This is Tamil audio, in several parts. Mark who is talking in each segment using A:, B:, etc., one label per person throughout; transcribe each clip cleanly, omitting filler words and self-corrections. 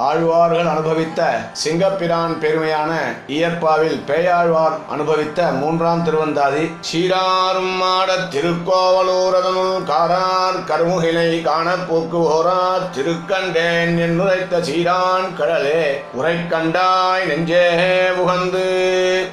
A: ஆழ்வார்கள் அனுபவித்த சிங்கப்பிரான் பெருமையான இயற்பாவில் பேயாழ்வார் அனுபவித்த மூன்றாம் திருவந்தாதி. சீராரும் மாடத் திருக்கோவலூரதனுள் காரார் கருமுகிலை காணப்போக்கு ஓரார் திருக்கண்டேன் என்னுரைத்த சீரான் கடலே உரைக்கண்டாய் நெஞ்சே உகந்து.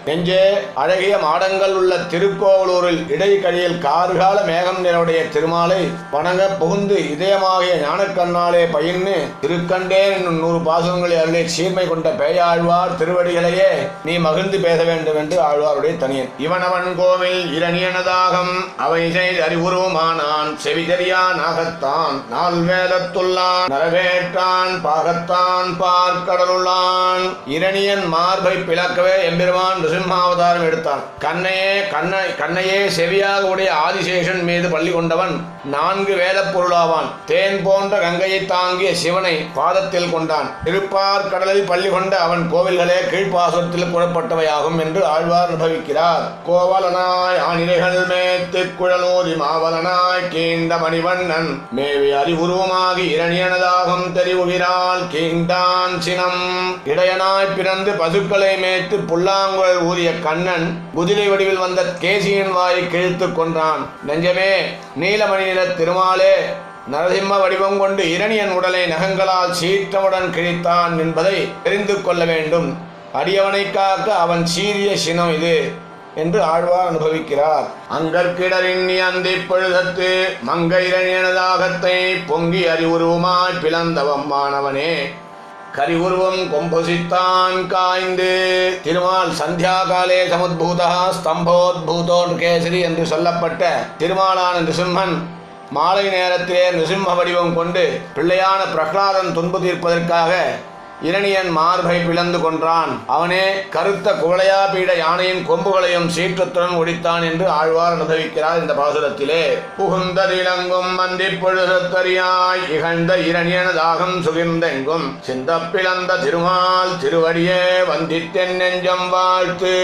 A: நெஞ்சே, அழகிய மாடங்கள் உள்ள திருக்கோவலூரில் இடைக்கழியில் கார்கால மேகம் நிறவுடைய திருமாலை வணங்க புகுந்து இதயமாகிய ஞானக்கண்ணாலே பயின்னு திருக்கண்டேன் என்னும் 100 பாசுரங்களை அருளை சீர்மை கொண்ட பேயாழ்வார் திருவடிகளையே நீ மகிழ்ந்து பேச வேண்டும் என்று ஆழ்வாருடைய தனியன். இவனவன் கோவில் இரணியனதாகம் அவை செய்து அறிவுருவமானான் செவிதறியா நாகத்தான் நாள் வேதத்துள்ளான் நரவேற்றான் பாகத்தான் பார்க்கடலுள்ளான். இரணியன் மார்பை பிளக்கவே எம்பெருமான் நிருசிம்மாவதாரம் எடுத்தான். கண்ணையே செவியாக உடைய ஆதிசேஷன் மீது பள்ளி கொண்டவன் 4 வேதப் பொருளாவான். தேன் போன்ற கங்கையை தாங்கிய சிவனை பாதத்தில் கொண்டான். திருப்பார் கடலில் பள்ளி கொண்ட அவன் கோவில்களே கீழ்ப்பாசுரத்தில் கூறப்பட்டவையாகும் என்று ஆழ்வார் அனுபவிக்கிறார். கோவலனாய் ஆனிரைகள் மேத்து குழலூதி மாவலனாய் கீண்ட மணிவண்ணன் மேவி அறிவுருவமாகி இரணியனதாகும் தெரிவுகிறாள் கீண்டான் சினம். இடையனாய் பிறந்து பசுக்களை மேய்த்து புல்லாங்குழல் ஊதிய கண்ணன் குதிரை வடிவில் வந்த கேசியின் வாயை கிழித்து கொன்றான். நெஞ்சமே, நீலமணி நிற திருமாலே நரசிம்ம வடிவம் கொண்டு இரணியன் உடலை நகங்களால் சீற்றமுடன் கிழித்தான் என்பதை தெரிந்து கொள்ள வேண்டும். அடியவனை காக்க அவன் சீரிய சினம் இது என்று ஆழ்வார் அனுபவிக்கிறார். அங்கற்கிடரின் அந்தி பொழுதத்து மங்கை இரணியனதாகத்தை பொங்கி அறிவுருவமாய் பிளந்தவம் மாணவனே கரிவுருவம் கொம்புசித்தான் காய்ந்து. திருமால் சந்தியா காலே சமுத்பூதா ஸ்தம்போத்பூதோன் கேசரி என்று சொல்லப்பட்ட திருமாலான நிருசிம்மன் மாலை நேரத்திலே நிருசிம்ம வடிவம் கொண்டு பிள்ளையான பிரகலாதன் துன்பு தீர்ப்பதற்காக இரணியன் மார்பை பிளந்து கொன்றான். அவனே கருத்த குவளையா பீட யானையின் கொம்புகளையும் சீற்றத்துடன் ஒடித்தான் என்று ஆழ்வார் அனுபவிக்கிறார். இந்த பாசுரத்திலே புகுந்ததிலங்கும் மந்தி பொழுதறியாய் இகழ்ந்த இரணியனதாகம் சுகிர்ந்தெங்கும் சிந்த பிளந்த திருமால் திருவடியே வந்தித்தென் நெஞ்சம் வாழ்த்து.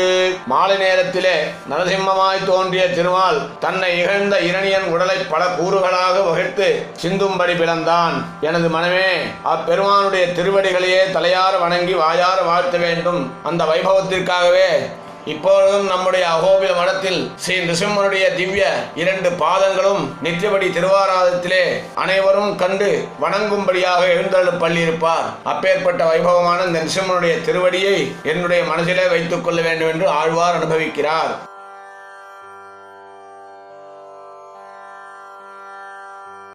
A: மாலை நேரத்திலே நரசிம்மமாய் தோன்றிய திருமால் தன்னை இகழ்ந்த இரணியன் உடலை பல கூறுகளாக வகித்து சிந்தும்படி பிளந்தான். எனது மனமே, அப்பெருமானுடைய திருவடிகளையே தலையார வணங்கி வாயார வாழ்த்த வேண்டும். அந்த வைபவத்திற்காகவே இப்பொழுதும் நம்முடைய அகோபில மடத்தில் ஸ்ரீ நிருசிம்மனுடைய திவ்ய 2 பாதங்களும் நித்தியபடி திருவாராதத்திலே அனைவரும் கண்டு வணங்கும்படியாக எழுந்தருளி பள்ளியிருப்பார். அப்பேற்பட்ட வைபவமான இந்த நிருசிம்மனுடைய திருவடியை என்னுடைய மனசிலே வைத்துக் கொள்ள வேண்டும் என்று ஆழ்வார் அனுபவிக்கிறார்.